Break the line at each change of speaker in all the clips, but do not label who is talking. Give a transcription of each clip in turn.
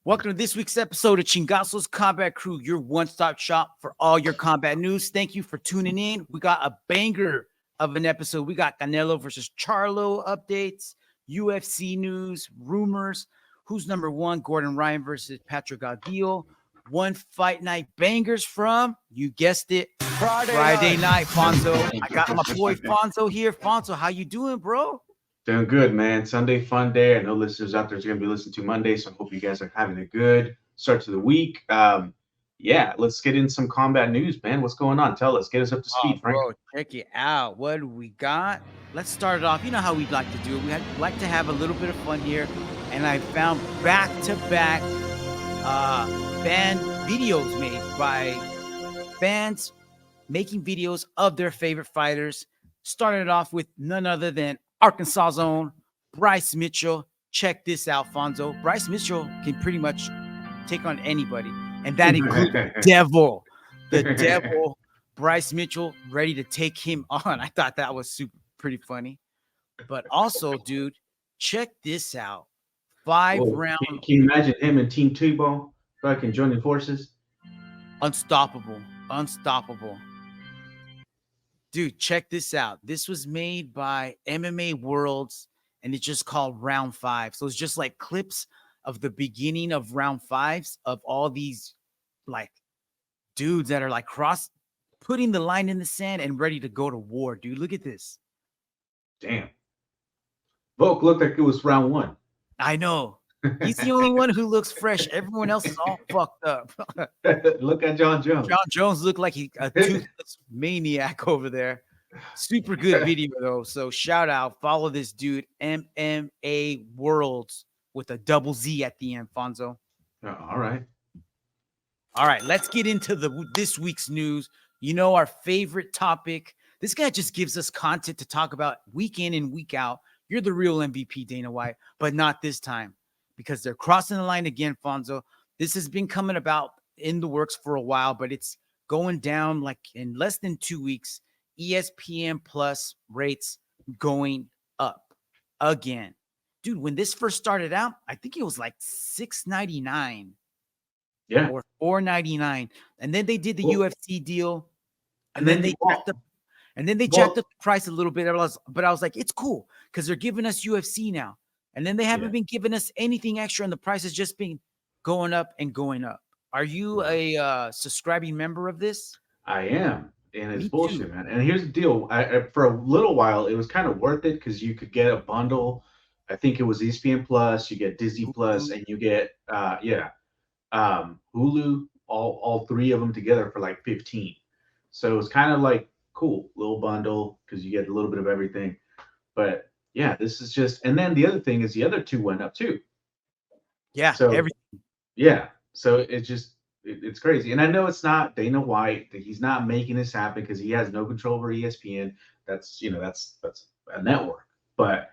Welcome to this week's episode of Chingasos Combat Crew, your one-stop shop for all your combat news. Thank you for tuning in. We got a banger of an episode. We got Canelo versus Charlo updates, UFC news, rumors, who's number one, Gordon Ryan versus Petr Gaudio, one fight night bangers from, you guessed it, Friday night, Fonzo. I got my boy Fonzo here. Fonzo, how you doing, bro?
Doing good, man. Sunday fun day. I know listeners out there are going to be listening to Monday, so I hope you guys are having a good start to the week. Yeah, let's get in some combat news, man. What's going on? Tell us. Get us up to speed, Frank.
Bro, check it out. What do we got? Let's start it off. You know how we'd like to do it. We like to have a little bit of fun here, and I found back-to-back fan videos made by fans making videos of their favorite fighters. Started off with none other than Arkansas's own Bryce Mitchell. Check this out, Fonzo. Bryce Mitchell can pretty much take on anybody, and that includes the devil. The devil, Bryce Mitchell, ready to take him on. I thought that was pretty funny. But also, dude, check this out. 5-round.
Can you imagine him and Team T-Ball fucking joining forces?
Unstoppable. Dude, check this out. This was made by MMA Worlds, and it's just called Round 5. So it's just like clips of the beginning of Round 5s of all these like dudes that are like putting the line in the sand and ready to go to war, dude. Look at this.
Damn. Volk looked like it was round 1.
I know. He's the only one who looks fresh. Everyone else is all fucked up.
Look at John Jones.
John Jones looked like a toothless maniac over there. Super good video, though. So shout out. Follow this dude, MMA Worlds, with a double Z at the end, Fonzo.
All right.
Let's get into this week's news. You know, our favorite topic. This guy just gives us content to talk about week in and week out. You're the real MVP, Dana White, but not this time, because they're crossing the line again, Fonzo. This has been coming about in the works for a while, but it's going down like in less than 2 weeks. ESPN Plus rates going up again. Dude, when this first started out, I think it was like $6.99.
Yeah.
Or $4.99. And then they did the UFC deal. And then they jacked up. And then they jacked up the price a little bit. But I was like, it's cool because they're giving us UFC now. And then they haven't been giving us anything extra, and the price has just been going up and going up. Are you a subscribing member of this?
I am, and it's bullshit, man. And here's the deal. For a little while, it was kind of worth it because you could get a bundle. I think it was ESPN Plus, you get Disney Plus, and you get Hulu, all three of them together for like $15. So it was kind of like cool little bundle because you get a little bit of everything. But yeah, this is just, and then the other thing is the other two went up too.
Yeah, so everything.
Yeah, so it's crazy, and I know it's not Dana White, that he's not making this happen because he has no control over ESPN. That's a network, but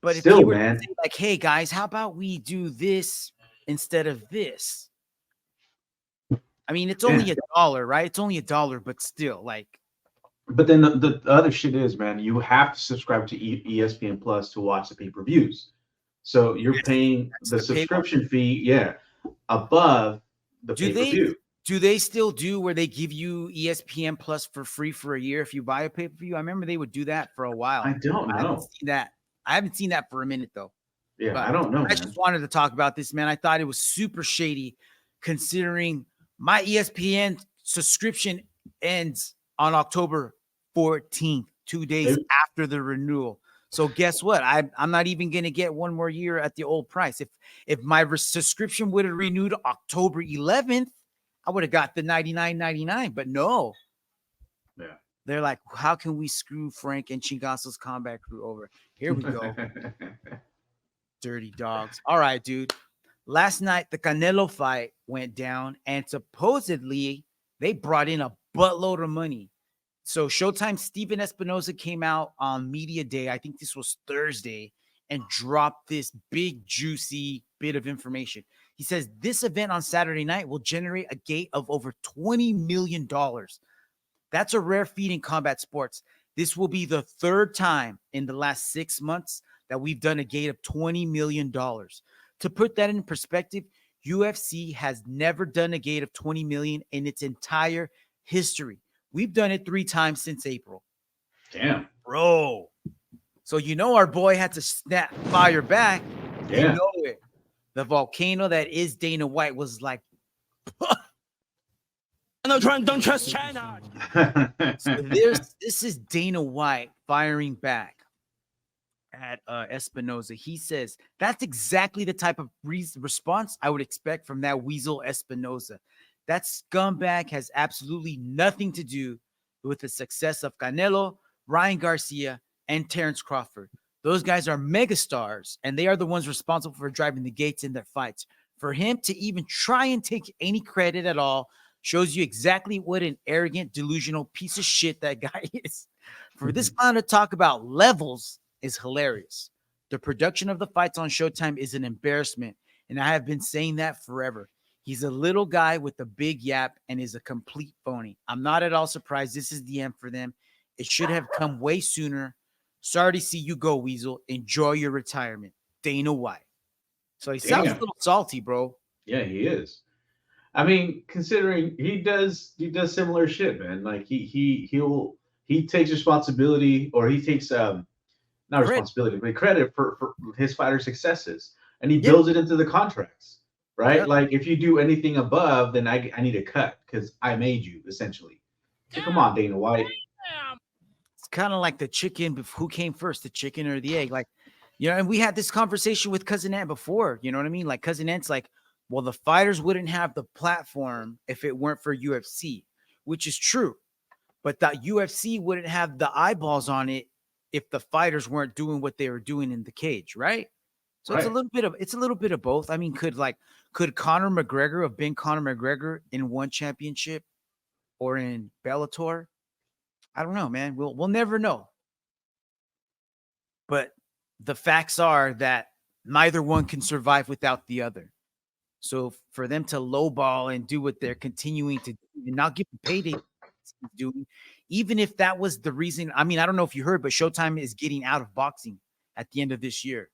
still,
if you were
man,
to say like, hey guys, how about we do this instead of this? I mean, it's only $1, right? It's only $1, but still, like.
But then the other shit is, man, you have to subscribe to ESPN Plus to watch the pay-per-views. So you're paying the subscription fee, above the pay-per-view.
Do they still do where they give you ESPN Plus for free for a year if you buy a pay-per-view? I remember they would do that for a while.
I don't know.
I haven't seen that for a minute, though.
Yeah, but I don't know.
I just wanted to talk about this, man. I thought it was super shady considering my ESPN subscription ends on October 14th, 2 days after the renewal. So guess what? I'm not even going to get one more year at the old price. If my subscription would have renewed October 11th, I would have got the $99.99. But no.
Yeah.
They're like, how can we screw Frank and Chingasos Combat Crew over? Here we go. Dirty dogs. All right, dude. Last night, the Canelo fight went down, and supposedly they brought in a buttload of money. So Showtime Steven Espinoza came out on Media Day, I think this was Thursday, and dropped this big, juicy bit of information. He says this event on Saturday night will generate a gate of over $20 million. That's a rare feat in combat sports. This will be the third time in the last 6 months that we've done a gate of $20 million. To put that in perspective, UFC has never done a gate of 20 million in its entire history. We've done it 3 times since April.
Damn.
Bro. So our boy had to fire back.
Yeah.
You know it. The volcano that is Dana White was like,
no, don't trust China.
So this is Dana White firing back at Espinoza. He says that's exactly the type of response I would expect from that weasel Espinoza. That scumbag has absolutely nothing to do with the success of Canelo, Ryan Garcia, and Terrence Crawford. Those guys are megastars, and they are the ones responsible for driving the gates in their fights. For him to even try and take any credit at all shows you exactly what an arrogant, delusional piece of shit that guy is. For this clown to talk about levels is hilarious. The production of the fights on Showtime is an embarrassment, and I have been saying that forever. He's a little guy with a big yap and is a complete phony. I'm not at all surprised this is the end for them. It should have come way sooner. Sorry to see you go, Weasel. Enjoy your retirement. Dana White. So he sounds a little salty, bro.
Yeah, he is. I mean, considering he does similar shit, man. Like he takes responsibility, or he takes not responsibility, but credit for his fighter successes, and he builds it into the contracts, right? Yeah. Like if you do anything above, then I need a cut because I made you essentially. So come on, Dana White.
It's kind of like the chicken. Who came first, the chicken or the egg? Like, and we had this conversation with Cousin Ant before. You know what I mean? Like Cousin Ant's like, well, the fighters wouldn't have the platform if it weren't for UFC, which is true. But that UFC wouldn't have the eyeballs on it if the fighters weren't doing what they were doing in the cage, right? So it's a little bit of both. I mean, could Conor McGregor have been Conor McGregor in one championship or in Bellator? I don't know, man. We'll never know. But the facts are that neither one can survive without the other. So for them to lowball and do what they're continuing to do and not give the payday doing, even if that was the reason. I mean, I don't know if you heard, but Showtime is getting out of boxing at the end of this year.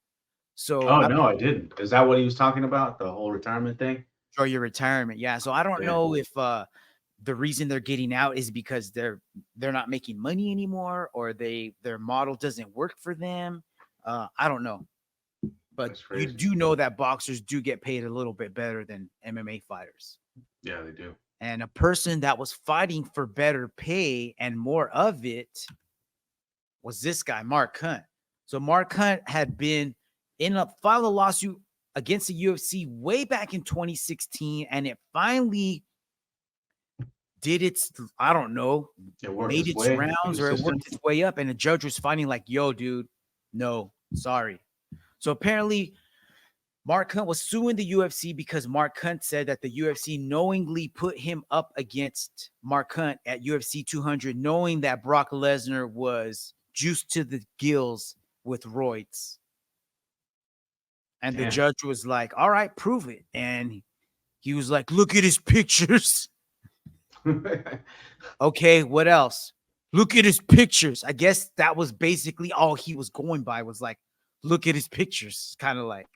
So
I didn't. Is that what he was talking about? The whole retirement thing?
Or your retirement, yeah. So I don't know if the reason they're getting out is because they're not making money anymore, or their model doesn't work for them. I don't know. But you do know that boxers do get paid a little bit better than MMA fighters.
Yeah, they do.
And a person that was fighting for better pay and more of it was this guy, Mark Hunt. So Mark Hunt had filed a lawsuit against the UFC way back in 2016, and it finally did its, I don't know, made its rounds, or it worked its way up, and the judge was finding like, yo, dude, no, sorry. So apparently, Mark Hunt was suing the UFC because Mark Hunt said that the UFC knowingly put him up against Mark Hunt at UFC 200, knowing that Brock Lesnar was juiced to the gills with roids. And the judge was like, all right, prove it. And he was like, look at his pictures. Okay, what else? Look at his pictures. I guess that was basically all he was going by, was like, look at his pictures. Kind of like,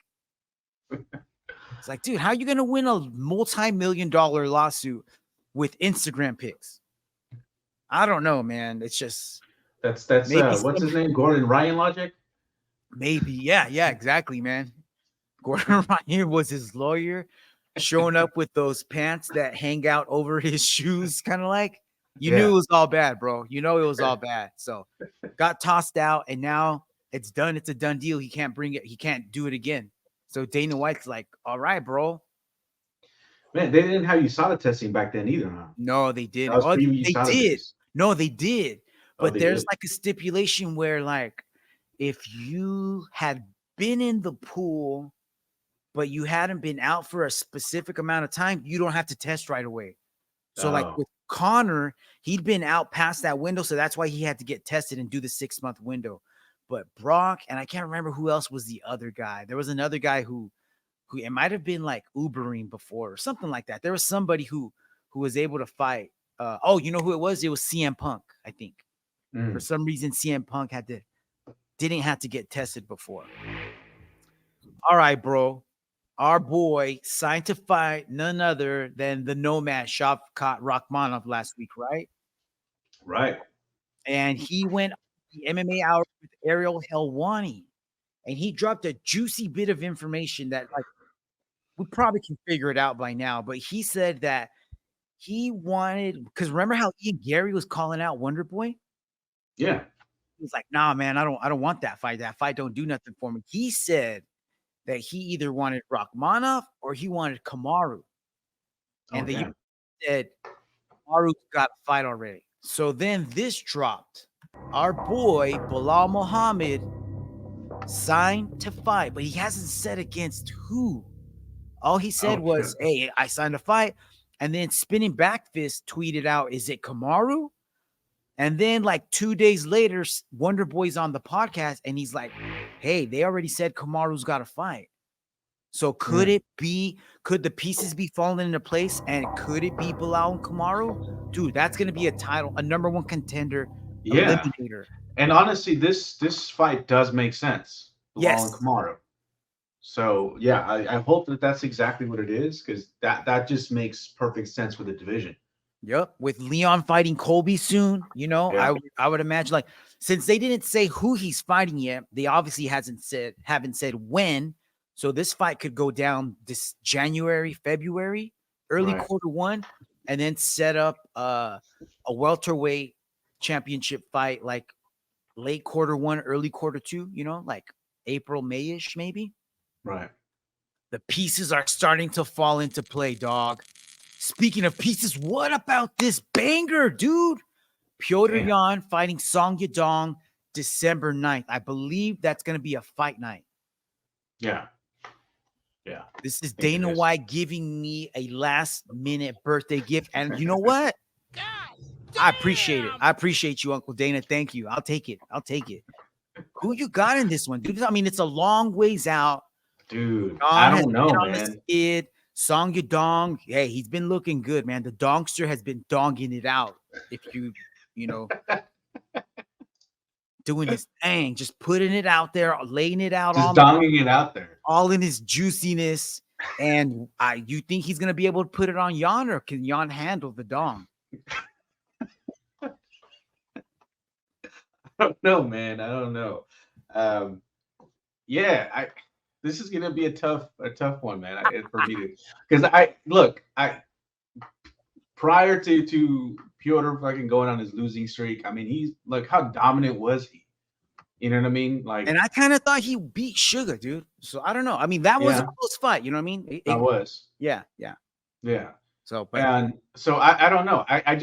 it's like, dude, how are you going to win a multi-million-dollar lawsuit with Instagram pics? I don't know, man. It's just
that's what's his name? Gordon Ryan logic?
Maybe. Yeah, exactly, man. Gordon Ryan was his lawyer, showing up with those pants that hang out over his shoes, kind of like. You knew it was all bad, bro. You know it was all bad. So got tossed out, and now it's done. It's a done deal. He can't bring it. He can't do it again. So Dana White's like, all right, bro.
Man, they didn't have USADA testing back then either, huh?
No, they didn't. Oh, they did. No, they did. But there's like a stipulation where, like, if you had been in the pool, but you hadn't been out for a specific amount of time, you don't have to test right away. So like with Conor, he'd been out past that window, so that's why he had to get tested and do the 6-month window. But Brock, and I can't remember who else was the other guy. There was another guy who it might have been like Ubering before or something like that. There was somebody who was able to fight. You know who it was? It was CM Punk, I think. For some reason, CM Punk didn't have to get tested before. All right, bro. our boy signed to fight none other than the nomad Shavkat Rakhmonov last week, right?
Right.
And he went the MMA hour with Ariel Helwani, and he dropped a juicy bit of information that, like, we probably can figure it out by now. But he said that he wanted, because remember how Ian Gary was calling out Wonder Boy?
Yeah.
He was like, "Nah, man, I don't want that fight. That fight don't do nothing for me." He said that he either wanted Rakhmonov or he wanted Kamaru, and the
damn.
said Kamaru's got a fight already. So then this dropped. Our boy Belal Muhammad signed to fight, but he hasn't said against who. All he said was,
shit.
"Hey, I signed a fight." And then Spinning Back Fist tweeted out, "Is it Kamaru?" And then like 2 days later, Wonder Boy's on the podcast and he's like, "Hey, they already said Kamaru's got a fight." So could it be, could the pieces be falling into place, and could it be Belal and Kamaru? Dude, that's going to be a title, a number one contender, eliminator.
And honestly, this fight does make sense.
Yes.
Belal and Kamaru. So yeah, I hope that that's exactly what it is, because that just makes perfect sense for the division.
Yep, with Leon fighting Colby soon, you know, I would imagine, like, since they didn't say who he's fighting yet, they obviously haven't said when. So this fight could go down this January, February, early quarter one, and then set up a welterweight championship fight like late quarter one, early quarter two, you know, like April, May-ish, maybe.
Right.
The pieces are starting to fall into play, dog. Speaking of pieces, what about this banger, dude? Petr Yan fighting Song Yadong December 9th. I believe that's going to be a fight night.
Yeah. Yeah.
This is Dana White giving me a last-minute birthday gift. And you know what? I appreciate it. I appreciate you, Uncle Dana. Thank you. I'll take it. I'll take it. Who you got in this one, dude? I mean, it's a long ways out.
Dude, I don't know, man.
Kid, Song Yadong, hey, he's been looking good, man. The dongster has been donging it out. If you know, doing his thing, just putting it out there, laying it out,
just donging it out there,
all in his juiciness. And you think he's gonna be able to put it on Yan, or can Yan handle the dong?
I don't know, man. I don't know. This is gonna be a tough one, man. For me to, because prior to Petr fucking going on his losing streak, I mean, he's like, how dominant was he? You know what I mean? Like,
and I kind of thought he beat Sugar, dude. So I don't know. I mean, that was a close fight. You know what I mean?
That was.
Yeah.
So, I don't know. I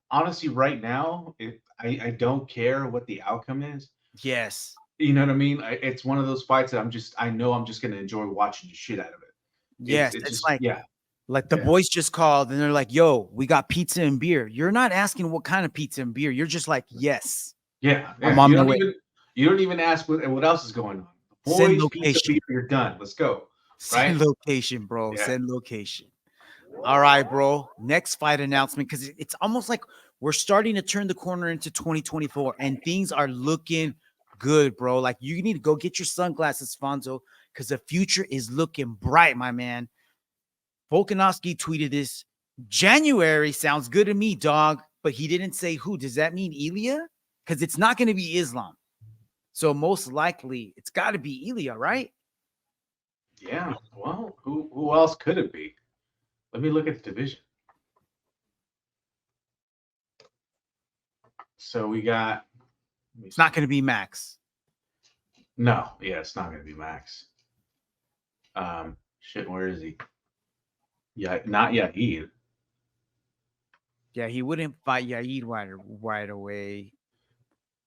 honestly, right now, I don't care what the outcome is.
Yes.
You know what I mean? It's one of those fights that I know I'm just going to enjoy watching the shit out of it.
Yes. It's just, like the boys just called and they're like, "Yo, we got pizza and beer." You're not asking what kind of pizza and beer. You're just like, "Yes."
Yeah. I'm on my way. You don't even ask what else is going on. Boys,
send location.
Pizza, beer, you're done. Let's go.
Send location, bro. Yeah. Send location. All right, bro. Next fight announcement, because it's almost like we're starting to turn the corner into 2024 and things are looking good, bro. Like, you need to go get your sunglasses, Fonzo, because the future is looking bright, my man. Volkanovski tweeted this. January sounds good to me, dog, but he didn't say who. Does that mean Ilya? Because it's not going to be Islam. So most likely it's got to be Ilya, right?
Yeah. Well, who else could it be? Let me look at the division. So we got.
It's not going to be Max.
No, yeah, it's not going to be Max. Shit, where is he? Yeah, not Yair.
Yeah, he wouldn't fight Yair right away.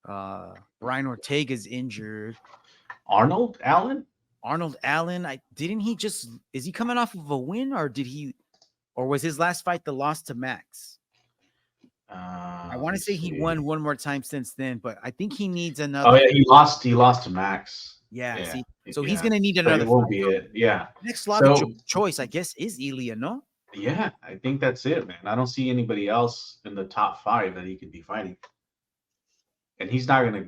Brian Ortega's injured.
Arnold Allen,
is he coming off of a win, or was his last fight the loss to Max? I want to say he won one more time since then, but I think he needs another.
Oh yeah, he lost to Max.
Yeah. So he's gonna need another.
It won't be it. Yeah.
Next logical choice, I guess, is Ilya, no?
Yeah, I think that's it, man. I don't see anybody else in the top 5 that he could be fighting, and he's not gonna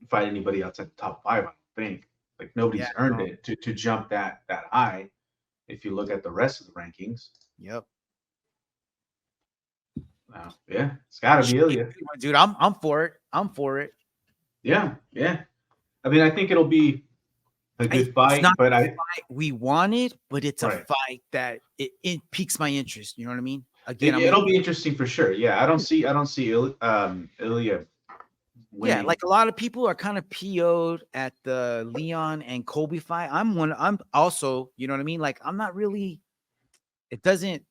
fight anybody outside the top 5. I don't think. Like, nobody's earned it to jump that high. if you look at the rest of the rankings.
Yep.
Yeah, it's got to be Ilya.
Dude, I'm for it. I'm for it.
Yeah. I mean, I think it'll be a good fight,
it's not
but
the fight we wanted, but it's a
Right.
fight that it piques my interest. You know what I mean? Again,
it'll be interesting for sure. Yeah, I don't see Ilya winning.
Yeah, like a lot of people are kind of PO'd at the Leon and Colby fight. I'm also, you know what I mean? Like I'm not really. It doesn't.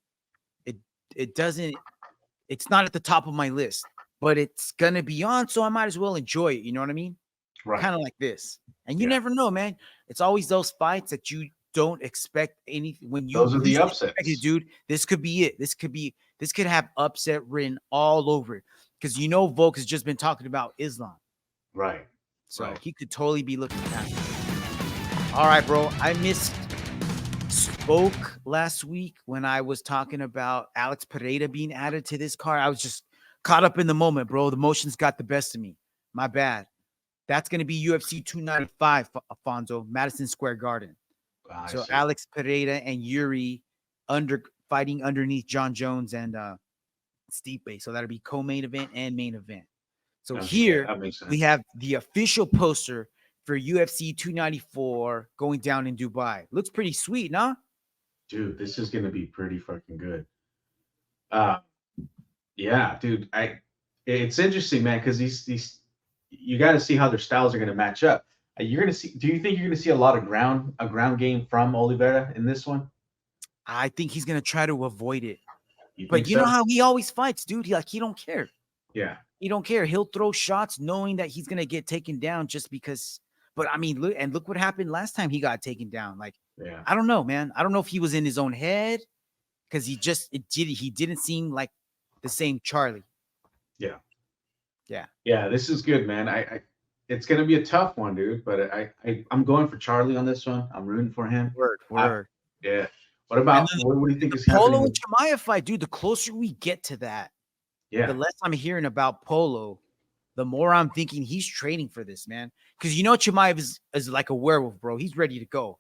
It's not at the top of my list, but it's gonna be on, so I might as well enjoy it. You know what I mean?
Right.
Kind of like this. And you never know, man. It's always those fights that you don't expect anything when you.
Those are the upsets,
dude. This could be it. This could have upset written all over it because Volks has just been talking about Islam,
right?
So he could totally be looking at it. All right, bro. I spoke last week when I was talking about Alex Pereira being added to this card. I was just caught up in the moment, bro. The emotions got the best of me. My bad. That's going to be UFC 295, Afonso, Madison Square Garden. So Alex Pereira and Yuri fighting underneath John Jones and Stipe. So that'll be co-main event and main event. So here we have the official poster for UFC 294 going down in Dubai. Looks pretty sweet, nah?
Dude, this is going to be pretty fucking good. Yeah, dude. It's interesting, man, because these you got to see how their styles are going to match up. You're going to see. Do you think you're going to see a lot of ground game from Oliveira in this one?
I think he's going to try to avoid it.
But
you know how he always fights, dude. He don't care.
Yeah,
he don't care. He'll throw shots knowing that he's going to get taken down just because. But I mean, look what happened last time he got taken down. Like, I don't know, man. I don't know if he was in his own head because he didn't seem like the same Charlie.
Yeah. This is good, man. It's gonna be a tough one, dude. But I'm going for Charlie on this one. I'm rooting for him.
Word.
Yeah. What about what do you think is happening?
Polo and Chimaev fight, dude. The closer we get to that, the less I'm hearing about Polo, the more I'm thinking he's training for this, man. Because Chimaev is like a werewolf, bro. He's ready to go.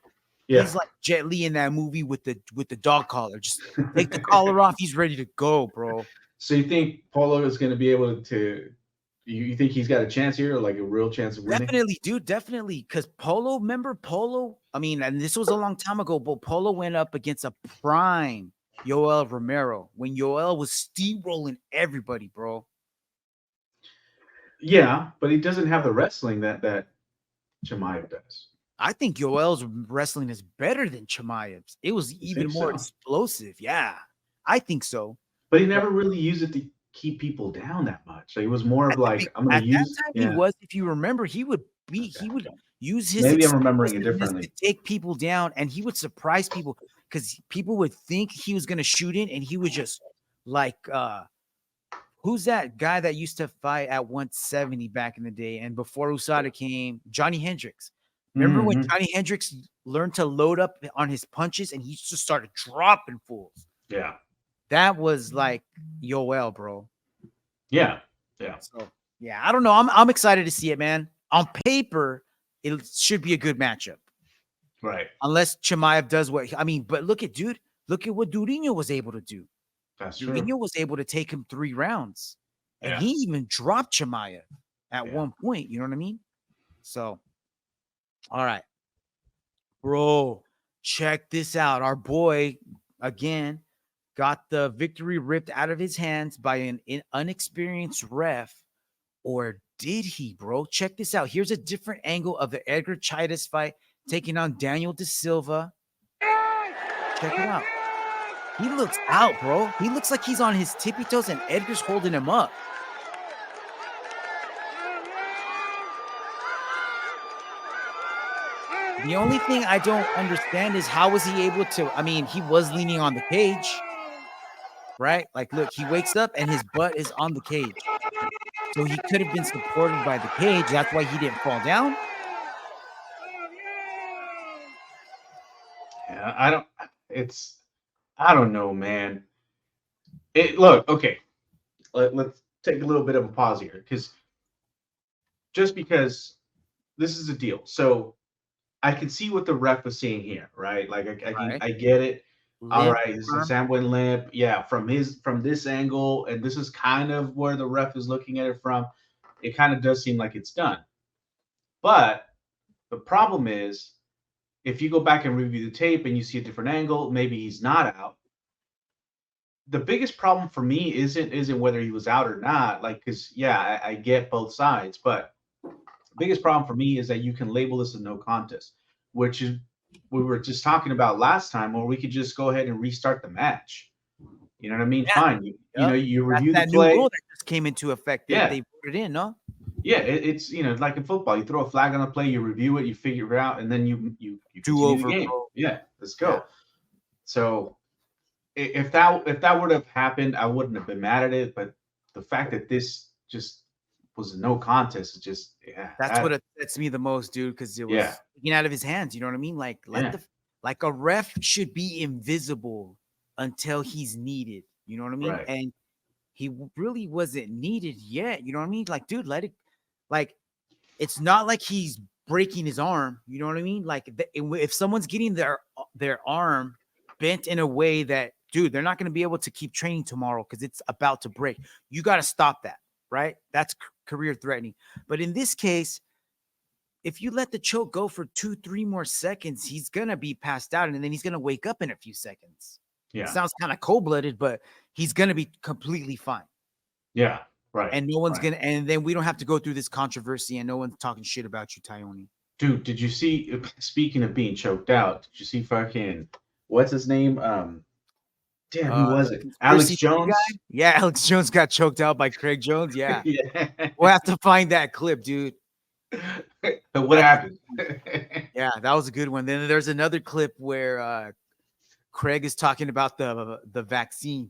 Yeah. He's like Jet Li in that movie with the dog collar. Just take the collar off. He's ready to go, bro.
So you think Polo is going to be able to? You think he's got a chance here, or like a real chance of winning?
Definitely, dude. Definitely. Because remember Polo? I mean, and this was a long time ago, but Polo went up against a prime Yoel Romero when Yoel was steamrolling everybody, bro.
Yeah, but he doesn't have the wrestling that Chimaev does.
I think Yoel's wrestling is better than Chimaev's. It was even more explosive. Yeah, I think so.
But he never really used it to keep people down that much. So he was more of like, I'm going to use.
That time he was, if you remember, he would use his.
Maybe I'm remembering it differently.
To take people down, and he would surprise people because people would think he was going to shoot in, and he would just like, who's that guy that used to fight at 170 back in the day, and before USADA came, Johnny Hendricks. Remember when Johnny Hendricks learned to load up on his punches, and he just started dropping fools.
Yeah.
That was like Yoel, bro.
Yeah.
So yeah, I don't know. I'm excited to see it, man. On paper, it should be a good matchup.
Right.
Unless Chimaev does but look at what Durinho was able to do.
That's true.
Durinho was able to take him 3 rounds. And he even dropped Chimaev at one point. You know what I mean? So, all right. Bro, check this out. Our boy, again, got the victory ripped out of his hands by an unexperienced ref. Or did he, bro? Check this out. Here's a different angle of the Edgar Chairez fight taking on Daniel Da Silva. Check it out. He looks out, bro. He looks like he's on his tippy toes and Edgar's holding him up. The only thing I don't understand is how was he able to, he was leaning on the cage, right? Like, look, he wakes up and his butt is on the cage. So he could have been supported by the cage. That's why he didn't fall down.
Yeah, I don't know, man. Okay. Let's take a little bit of a pause here because this is a deal. So I can see what the ref was saying here, right? Like
Right.
I get it. All
Limp,
right, it's a
firm.
Samboy limp. Yeah, from this angle, and this is kind of where the ref is looking at it from. It kind of does seem like it's done. But the problem is, if you go back and review the tape and you see a different angle, maybe he's not out. The biggest problem for me isn't whether he was out or not. Like, because yeah, I get both sides, but the biggest problem for me is that you can label this a no contest, which is we were just talking about last time, or we could just go ahead and restart the match. You know what I mean?
Yeah.
Fine. You know, you
That's
review the
that new
play.
rule that just came into effect. They voted in, no?
Yeah, it's like in football, you throw a flag on a play, you review it, you figure it out, and then you continue the game. Yeah, let's go.
Yeah.
So if that would have happened, I wouldn't have been mad at it. But the fact that this just was a no contest, it just
that's what upsets me the most, dude, because it was taken out of his hands. You know what I mean? Like like a ref should be invisible until he's needed. You know what I mean?
Right.
And he really wasn't needed yet. You know what I mean? Like, dude, let it. Like, it's not like he's breaking his arm. You know what I mean? Like, if someone's getting their arm bent in a way that, dude, they're not going to be able to keep training tomorrow because it's about to break. You got to stop that, right? That's career threatening. But in this case, if you let the choke go for 2-3 more seconds, he's going to be passed out and then he's going to wake up in a few seconds. Yeah. It sounds kind of cold-blooded, but he's going to be completely fine.
Yeah, right.
And no one's going to, and then we don't have to go through this controversy and no one's talking shit about you, Tawanchai.
Dude, did you see, speaking of being choked out, did you see fucking, what's his name? Damn, who was it? Alex Jones?
Yeah, Alex Jones got choked out by Craig Jones. Yeah. We'll have to find that clip, dude.
What happened?
Yeah, that was a good one. Then there's another clip where Craig is talking about the vaccine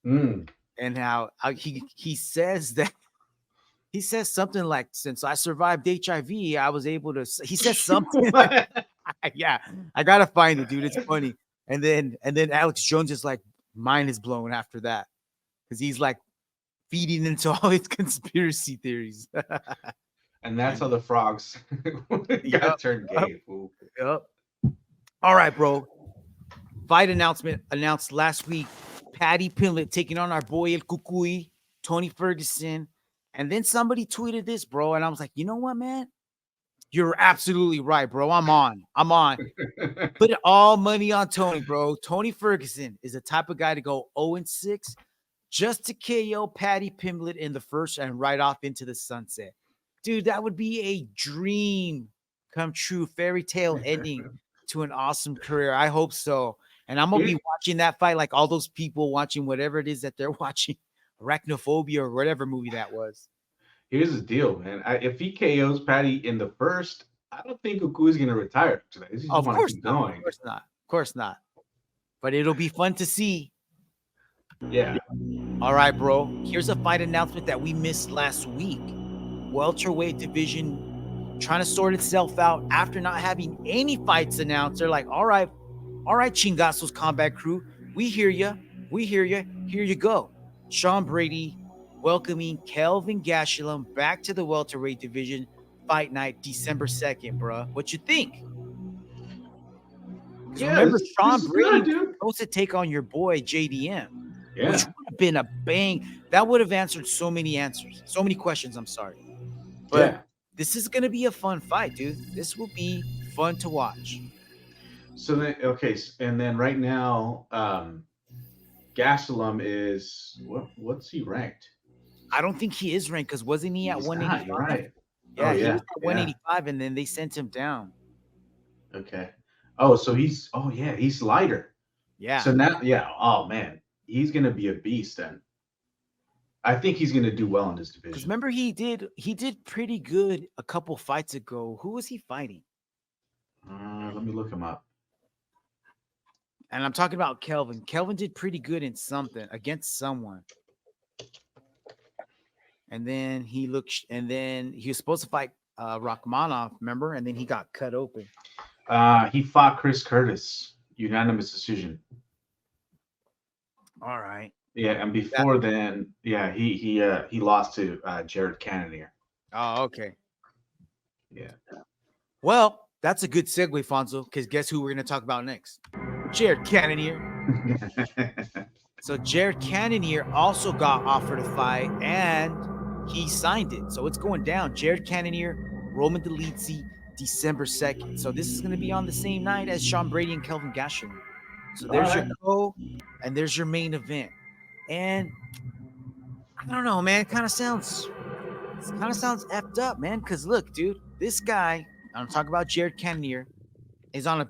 and how he says that he says something like, since I survived HIV, I was able to. He says something. Yeah, I gotta find it, dude. It's funny. And then Alex Jones is like, mind is blown after that because he's like feeding into all his conspiracy theories.
And that's how the frogs got turned gay.
Yep. All right, bro. Fight announcement announced last week. Paddy Pimblett taking on our boy El Cucuy, Tony Ferguson. And then somebody tweeted this, bro. And I was like, you know what, man? You're absolutely right, bro. I'm on. Put all money on Tony, bro. Tony Ferguson is the type of guy to go 0-6 just to KO Paddy Pimblett in the first and right off into the sunset. Dude, that would be a dream come true, fairy tale ending to an awesome career. I hope so. And I'm going to be watching that fight like all those people watching whatever it is that they're watching, Arachnophobia or whatever movie that was.
Here's the deal, man. If he KOs Paddy in the first, I don't think Cucuy's going to retire today.
Of course not. Of course not. Of course not. But it'll be fun to see.
Yeah.
All right, bro. Here's a fight announcement that we missed last week. Welterweight division trying to sort itself out after not having any fights announced. They're like, all right, Chingasos Combat Crew, we hear you. Here you go. Sean Brady welcoming Kelvin Gastelum back to the welterweight division. Fight night, December 2nd, bro. What you think?
Yeah,
remember, Sean Brady
was
supposed to take on your boy JDM,
which
would have been a bang. That would have answered so many questions. I'm sorry. But this is going to be a fun fight, dude. This will be fun to watch.
So then, okay, and then right now, Gastelum is what's he ranked?
I don't think he is ranked because wasn't he at 185?
Right.
Yeah, he was at 185, and then they sent him down.
Okay. Oh, so he's lighter.
Yeah.
So now, oh man, he's gonna be a beast then. I think he's gonna do well in this division.
Because remember, he did pretty good a couple fights ago. Who was he fighting?
Let me look him up.
And I'm talking about Kelvin. Kelvin did pretty good in something against someone. And then he was supposed to fight Rachmanov, remember? And then he got cut open.
He fought Chris Curtis, unanimous decision.
All right.
Yeah, and before then, he lost to Jared Cannonier.
Oh, okay.
Yeah.
Well, That's a good segue, Fonzo, because guess who we're going to talk about next? Jared Cannonier. So Jared Cannonier also got offered a fight, and he signed it. So it's going down. Jared Cannonier, Roman Dolidze, December 2nd. So this is going to be on the same night as Sean Brady and Kelvin Gastelum. So there's your co, and there's your main event. And I don't know, man. It kind of sounds effed up, man. Because look, dude, this guy, I'm talking about Jared Cannonier, is on a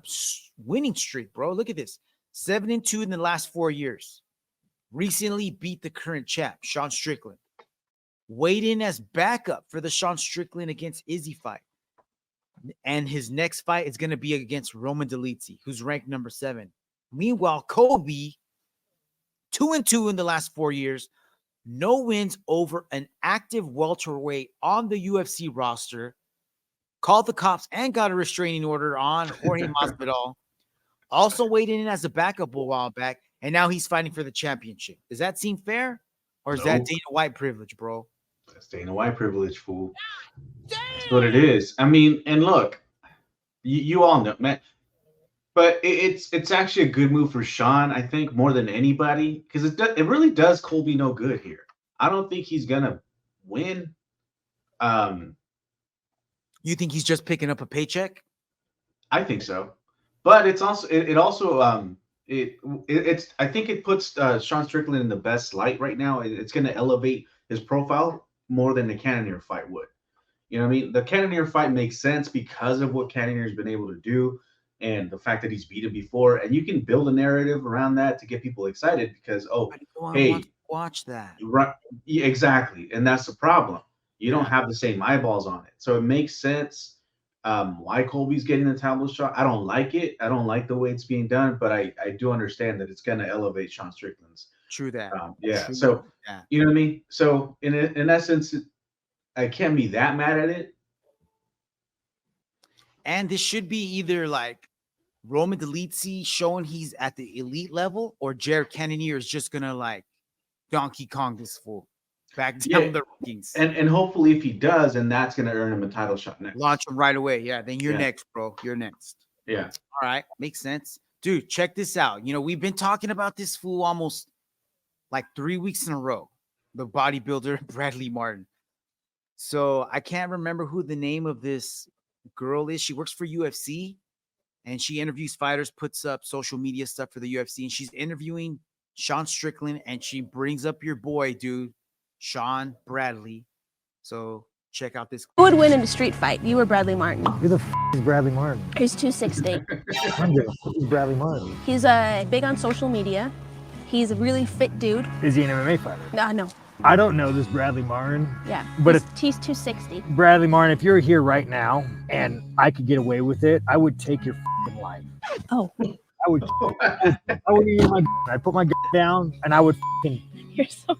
winning streak, bro. Look at this. 7-2 in the last 4 years. Recently beat the current champ, Sean Strickland. Weighed in as backup for the Sean Strickland against Izzy fight. And his next fight is going to be against Roman Dolidze, who's ranked number 7. Meanwhile, Kobe, 2-2 in the last 4 years. No wins over an active welterweight on the UFC roster. Called the cops and got a restraining order on Jorge Masvidal. Also weighed in as a backup a while back, and now he's fighting for the championship. Does that seem fair? Or is that Dana White privilege, bro?
That's Dana White privilege, fool. That's what it is. I mean, and look, you all know, man. But it's actually a good move for Sean, I think, more than anybody, because it really does Colby no good here. I don't think he's gonna win.
You think he's just picking up a paycheck?
I think so, but it's also it's I think it puts Sean Strickland in the best light right now. It's going to elevate his profile more than the Cannonier fight would. You know what I mean? The Cannonier fight makes sense because of what Cannonier's been able to do and the fact that he's beaten before, and you can build a narrative around that to get people excited because hey,
watch that.
Right, exactly, and that's the problem. You don't have the same eyeballs on it. So it makes sense why Colby's getting the title shot. I don't like it. I don't like the way it's being done, but I do understand that it's going to elevate Sean Strickland's.
True that.
True. So, you know what I mean? So in essence, I can't be that mad at it.
And this should be either like Roman Dolidze showing he's at the elite level, or Jared Cannonier is just going to like Donkey Kong this fool. Back down the rankings.
And hopefully if he does, and that's going to earn him a title shot next.
Launch him right away. Yeah, then you're next, bro. You're next.
Yeah.
All right. Makes sense. Dude, check this out. You know, we've been talking about this fool almost like 3 weeks in a row. The bodybuilder, Bradley Martin. So I can't remember who the name of this girl is. She works for UFC, and she interviews fighters, puts up social media stuff for the UFC, and she's interviewing Sean Strickland, and she brings up your boy, dude, Sean Bradley. So check out this.
Who would win in a street fight? You or Bradley Martin?
Who the is Bradley Martin?
He's 260.
Who's Bradley Martin?
He's big on social media. He's a really fit dude.
Is he an MMA fighter?
No.
I don't know this Bradley Martin.
Yeah,
but
he's 260.
Bradley Martin, if you're here right now and I could get away with it, I would take your life.
Oh.
I would use I'd put my down and I would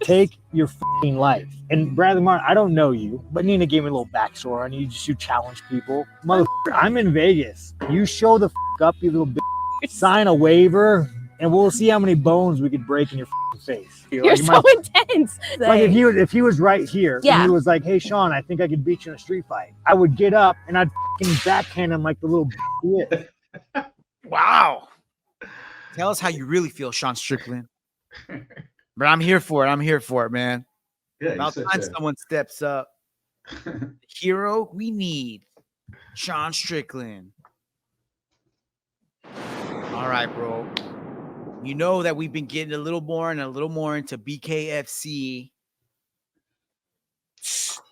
take your life. And Bradley Martin, I don't know you, but Nina gave me a little backstory on you. You challenge people. Motherfucker, I'm in Vegas. You show the up, you little bitch. Sign a waiver, and we'll see how many bones we could break in your face.
You're so intense.
Like if he was right here, and he was like, "Hey, Sean, I think I could beat you in a street fight." I would get up and I'd backhand him like the little bitch.
Wow. Tell us how you really feel, Sean Strickland. But I'm here for it. I'm here for it, man.
Yeah,
about time someone steps up. Hero we need, Sean Strickland. All right, bro. You know that we've been getting a little more into BKFC.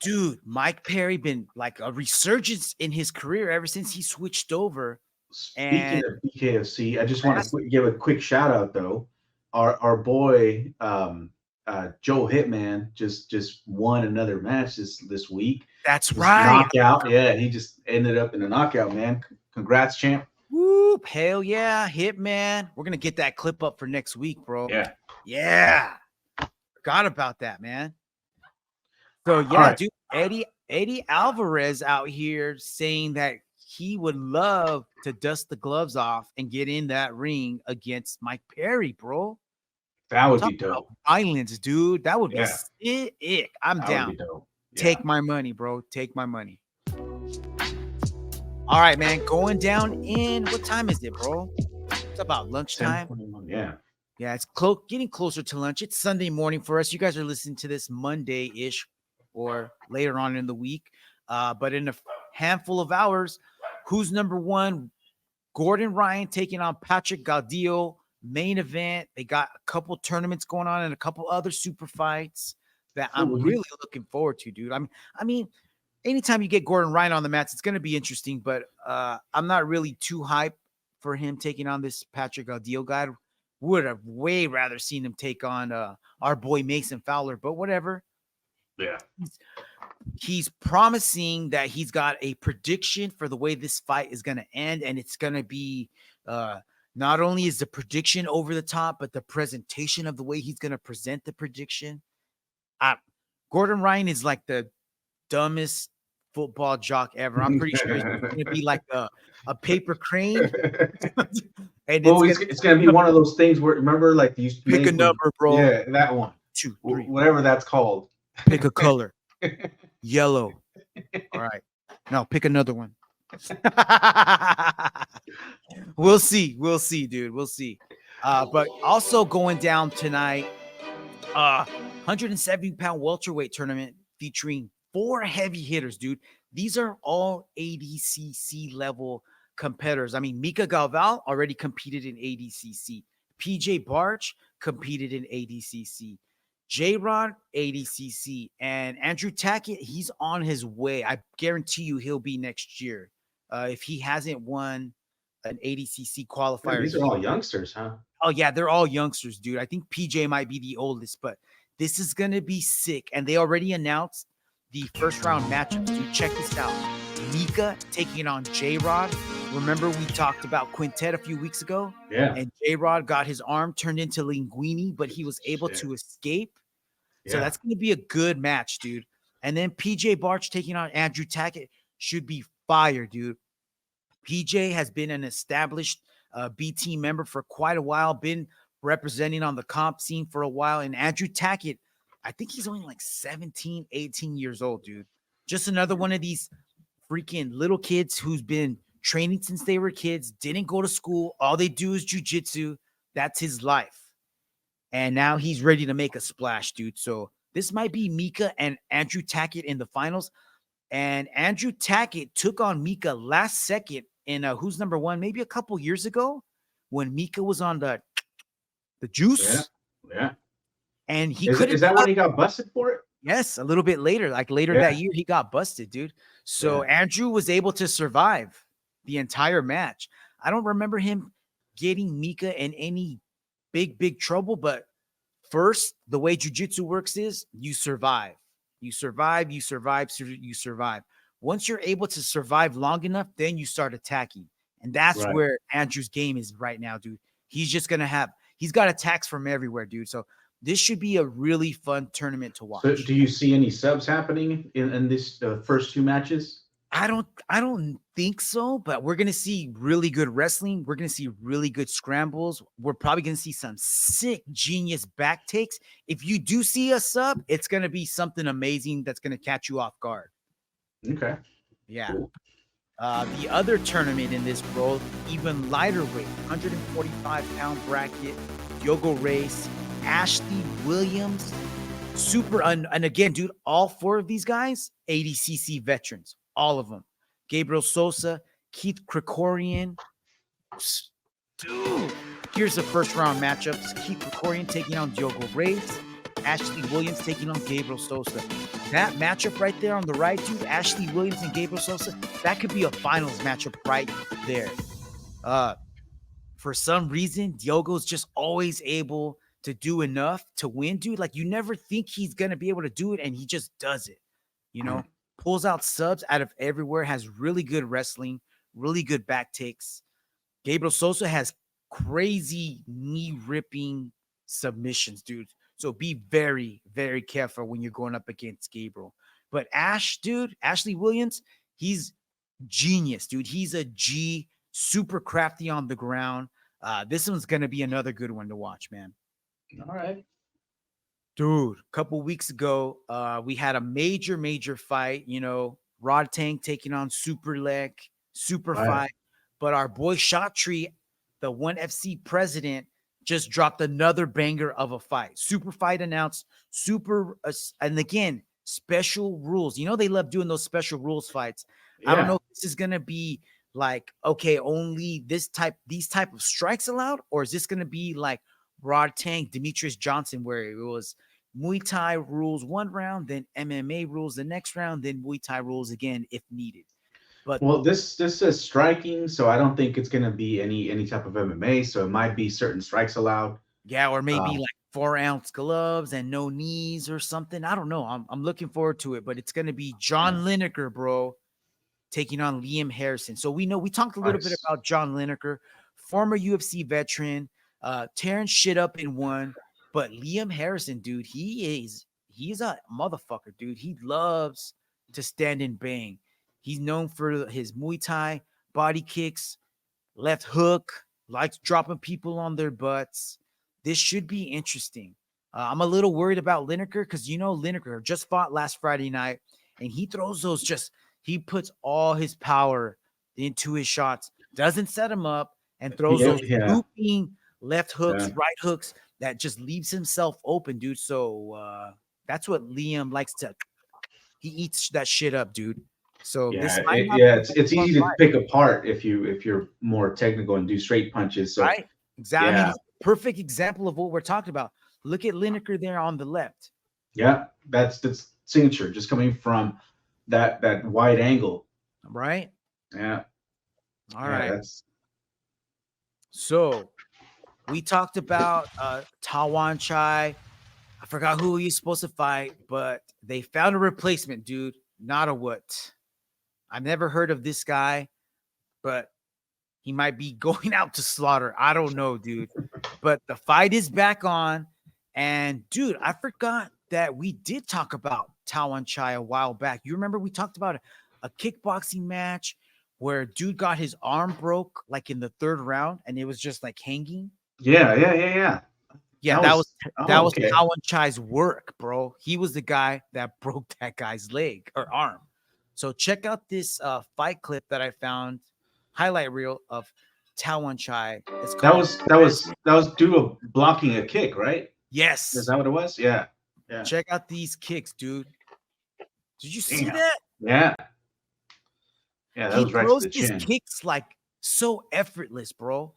Dude, Mike Perry been like a resurgence in his career ever since he switched over.
Speaking of BKFC, I just want to give a quick shout out though. Our boy Joe Hitman just won another match this week.
That's right.
Knockout. Yeah, he just ended up in a knockout, man. Congrats, champ.
Whoop, hell yeah, Hitman. We're gonna get that clip up for next week, bro. Yeah. Forgot about that, man. So yeah, dude, Eddie Alvarez out here saying that he would love to dust the gloves off and get in that ring against Mike Perry, bro.
That would be dope.
Violence, dude. That would be sick. I'm down.
Yeah.
Take my money, bro. Take my money. All right, man. Going down in what time is it, bro? It's about lunchtime.
10:21, yeah.
Yeah, it's getting closer to lunch. It's Sunday morning for us. You guys are listening to this Monday-ish or later on in the week. But in a handful of hours, who's number one? Gordon Ryan taking on Patrick Gaudio, main event. They got a couple tournaments going on and a couple other super fights that I'm really looking forward to, dude. I mean, anytime you get Gordon Ryan on the mats, it's going to be interesting, but I'm not really too hyped for him taking on this Patrick Gaudio guy. Would have way rather seen him take on our boy Mason Fowler, but whatever.
Yeah.
He's promising that he's got a prediction for the way this fight is going to end, and it's going to be not only is the prediction over the top, but the presentation of the way he's going to present the prediction. Gordon Ryan is like the dumbest football jock ever. I'm pretty sure he's going to be like a paper crane. And
it's going to be one of those things where, remember, like you
pick a number, bro.
Yeah, that one.
2, 3.
Whatever that's called.
Pick a color. Yellow. All right. No, pick another one. We'll see. We'll see, dude. We'll see. But also going down tonight, 170-pound welterweight tournament featuring 4 heavy hitters, dude. These are all ADCC level competitors. I mean, Mika Galval already competed in ADCC. PJ Barch competed in ADCC. J-Rod, ADCC. And Andrew Tackett, he's on his way. I guarantee you he'll be next year. If he hasn't won an ADCC qualifier.
These are all youngsters, huh?
Oh, yeah, they're all youngsters, dude. I think PJ might be the oldest, but this is going to be sick. And they already announced the first round matchups, dude. Check this out. Mika taking on J-Rod. Remember we talked about Quintet a few weeks ago?
Yeah.
And J-Rod got his arm turned into linguini, but he was able to escape. Yeah. So that's going to be a good match, dude. And then PJ Barch taking on Andrew Tackett should be fire, dude. PJ has been an established B team member for quite a while, been representing on the comp scene for a while. And Andrew Tackett, I think he's only like 17, 18 years old, dude. Just another one of these freaking little kids who's been training since they were kids, didn't go to school. All they do is jujitsu. That's his life. And now he's ready to make a splash, dude. So this might be Mika and Andrew Tackett in the finals. And Andrew Tackett took on Mika last second in Who's Number One, maybe a couple years ago when Mika was on the juice.
Yeah.
And he
is that when he got busted for it?
Yes, a little bit later. Like later that year, he got busted, dude. So Andrew was able to survive the entire match. I don't remember him getting Mika in any big trouble, but first, the way jiu-jitsu works is you survive. You survive. Once you're able to survive long enough, then you start attacking. And that's where Andrew's game is right now, dude. He's just going to he's got attacks from everywhere, dude. So this should be a really fun tournament to watch.
So do you see any subs happening in this first 2 matches?
I don't think so, but we're going to see really good wrestling. We're going to see really good scrambles. We're probably going to see some sick genius back takes. If you do see a sub, it's going to be something amazing that's going to catch you off guard.
Okay.
Yeah. Cool. The other tournament in this, bro, even lighter weight, 145-pound bracket, Diogo race, Ashley Williams, and again, dude, all 4 of these guys, ADCC veterans, all of them. Gabriel Sosa, Keith Krikorian. Dude, here's the first round matchups. Keith Krikorian taking on Diogo Reyes. Ashley Williams taking on Gabriel Sosa. That matchup right there on the right, dude, Ashley Williams and Gabriel Sosa, that could be a finals matchup right there. For some reason, Diogo's just always able to do enough to win, dude. Like, you never think he's going to be able to do it, and he just does it. You know, pulls out subs out of everywhere, has really good wrestling, really good back takes. Gabriel Sosa has crazy knee-ripping submissions, dude. So be very, very careful when you're going up against Gabriel. But Ashley Williams, he's genius, dude. He's a G, super crafty on the ground. This one's going to be another good one to watch, man.
All right.
Dude, a couple weeks ago, we had a major fight. You know, Rod Tank taking on Super Leg. super fight. But our boy Shottree, the ONE FC president, just dropped another banger of a fight. Super fight announced. And again, special rules. You know they love doing those special rules fights.
Yeah.
I don't know if this is gonna be like, okay, only these type of strikes allowed, or is this gonna be like Rod Tank, Demetrius Johnson, where it was Muay Thai rules one round, then MMA rules the next round, then Muay Thai rules again if needed. But
well, this says striking, so I don't think it's going to be any type of MMA. So it might be certain strikes allowed.
Yeah, or maybe like 4-ounce gloves and no knees or something. I don't know. I'm looking forward to it, but it's going to be John Lineker, bro, taking on Liam Harrison. So we talked a little bit about John Lineker, former UFC veteran, tearing shit up in one. But Liam Harrison, dude, he's a motherfucker, dude. He loves to stand and bang. He's known for his Muay Thai, body kicks, left hook, likes dropping people on their butts. This should be interesting. I'm a little worried about Lineker because, Lineker just fought last Friday night, and he throws he puts all his power into his shots, doesn't set him up, and throws those looping left hooks, right hooks that just leaves himself open, dude. So that's what Liam likes to. He eats that shit up, dude. So
it's easy to pick apart if you're more technical and do straight punches. So,
right, exactly. Yeah. I mean, perfect example of what we're talking about. Look at Lineker there on the left.
Yeah, that's signature, just coming from that wide angle.
Right.
Yeah.
All right. So we talked about Tawanchai. I forgot who he's supposed to fight, but they found a replacement, dude. Nattawut. I've never heard of this guy, but he might be going out to slaughter. I don't know, dude. But the fight is back on. And, dude, I forgot that we did talk about Tawanchai a while back. You remember we talked about a kickboxing match where dude got his arm broke like in the third round, and it was just like hanging?
Yeah.
Yeah, that was Tawanchai's work, bro. He was the guy that broke that guy's leg or arm. So check out this fight clip that I found, highlight reel of Tawanchai.
That was due to blocking a kick, right?
Yes.
Is that what it was? Yeah.
Check out these kicks, dude. Did you see that?
Yeah. Yeah, that was right to the chin. He throws
his kicks like so effortless, bro.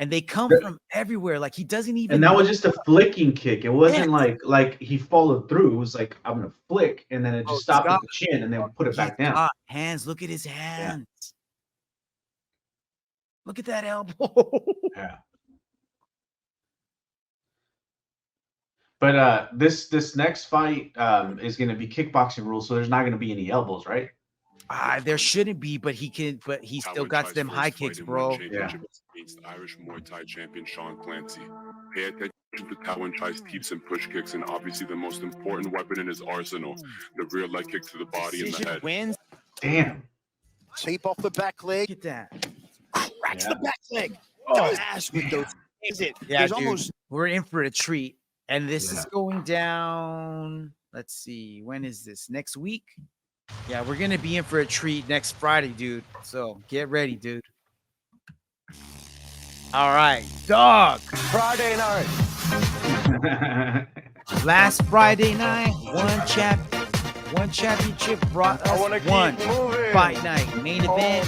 And they come from everywhere. Like he doesn't even.
And that was just a flicking kick. It wasn't like he followed through. It was like, I'm gonna flick, and then it just stopped at the chin, and then put it back down.
Hands. Look at his hands. Yeah. Look at that elbow.
Yeah. But this next fight is going to be kickboxing rules, so there's not going to be any elbows, right?
There shouldn't be, but he still got them high kicks, bro.
Yeah. Against the Irish Muay Thai champion Sean Clancy. Pay attention to Tawanchai's teeps and push kicks, and obviously the most important weapon in his arsenal, the rear leg kick to the body and the head.
Wins.
Damn.
Tape off the back leg.
Look at that.
Cracks the back leg. Ass with those. Is it?
Yeah, dude. We're in for a treat. And this is going down. Let's see. When is this? Next week? Yeah, we're going to be in for a treat next Friday, dude. So get ready, dude. All right, dog.
Friday night.
Last Friday night, one championship brought us one fight night. Main event.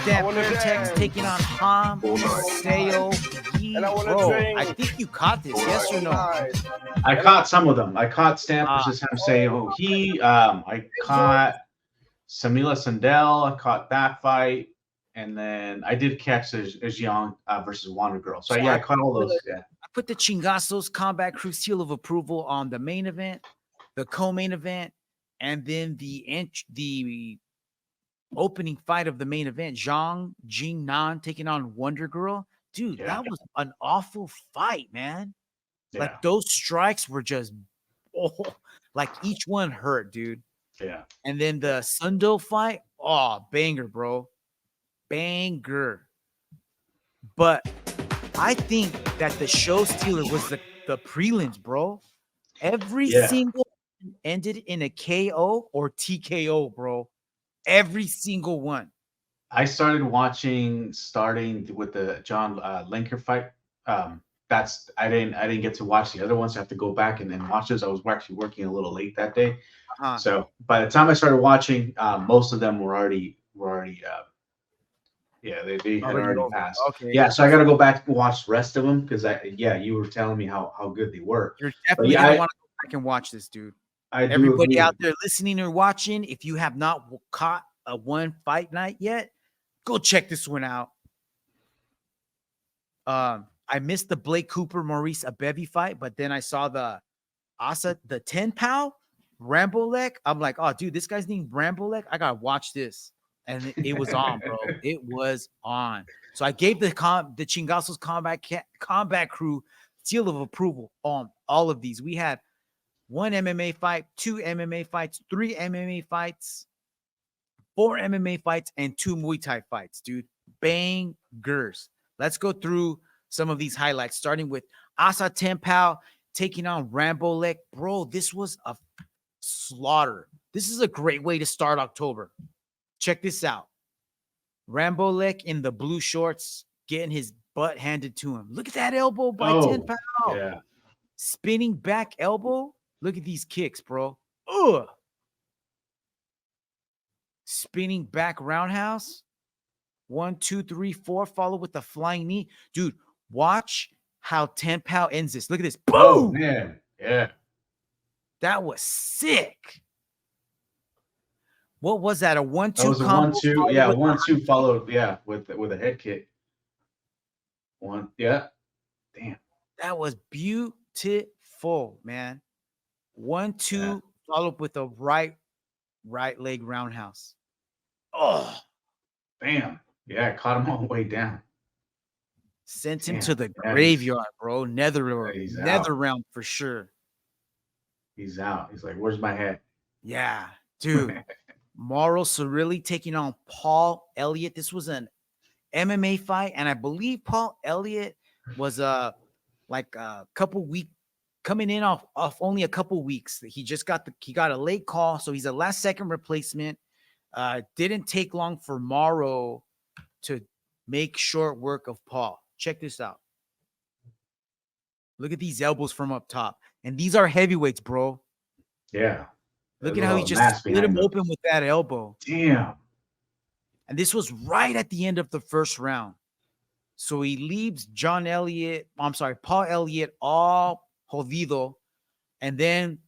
Stamp Vertex taking on Ham. Seo Hee. Bro, I think you caught this, yes or no?
I caught some of them. I caught Stamp versus Ham Seo Hee. I caught Samila Sandel. I caught that fight. And then I did catch Zhang versus Wonder Girl. So I caught all those. Yeah.
I put the Chingasos Combat Crew seal of approval on the main event, the co-main event, and then the opening fight of the main event, Zhang Jingnan taking on Wonder Girl. Dude, that was an awful fight, man. Yeah. Like those strikes were just like each one hurt, dude.
Yeah.
And then the Sundal fight, banger, bro. Banger. But I think that the show stealer was the prelims, bro. Every single ended in a KO or TKO, bro. Every single one.
I started watching starting with the John Lineker fight. I didn't get to watch the other ones. I have to go back and watch those. I was actually working a little late that day, so by the time I started watching, most of them were already yeah, they had already passed.
Okay.
Yeah, so I got to go back and watch the rest of them because you were telling me how good they were.
You're definitely gonna want to go back and watch this, dude. Everybody out there listening or watching, if you have not caught a one fight night yet, go check this one out. I missed the Blake Cooper Maurice Abevi fight, but then I saw the 10 pound Rambolek. I'm like, oh, dude, this guy's named Rambolek. I gotta watch this, and it was on, bro. It was on. So I gave the Chingasos Combat Crew seal of approval on all of these. We had 1 MMA fight, 2 MMA fights, 3 MMA fights, 4 MMA fights, and 2 Muay Thai fights, dude. Bangers. Let's go through some of these highlights, starting with Asa Tempao taking on Rambolek. Bro, this was a slaughter. This is a great way to start October. Check this out. Rambolek in the blue shorts getting his butt handed to him. Look at that elbow by Tempao.
Yeah.
Spinning back elbow. Look at these kicks, bro. Ugh. Spinning back roundhouse. 1, 2, 3, 4. Follow with the flying knee. Dude, watch how Tempao ends this. Look at this. Boom!
Oh, man. Yeah.
That was sick. What was that? A 1-2
That was a
combo?
1-2. Yeah, 1-2 followed. Yeah, with a head kick. One. Yeah. Damn.
That was beautiful, man. 1-2 followed with a right leg roundhouse. Oh,
bam. Yeah, caught him all the way down.
Sent him to the graveyard, bro. Nether round for sure.
He's out. He's like, where's my head?
Yeah, dude. Mauro Cirilli taking on Paul Elliott. This was an MMA fight, and I believe Paul Elliott was like a couple weeks coming in off only a couple weeks. He got a late call, so he's a last second replacement. Didn't take long for Mauro to make short work of Paul. Check this out. Look at these elbows from up top. And these are heavyweights, bro.
Yeah.
Look at how he just split him open with that elbow.
Damn.
And this was right at the end of the first round. So he leaves Paul Elliott all jodido. And then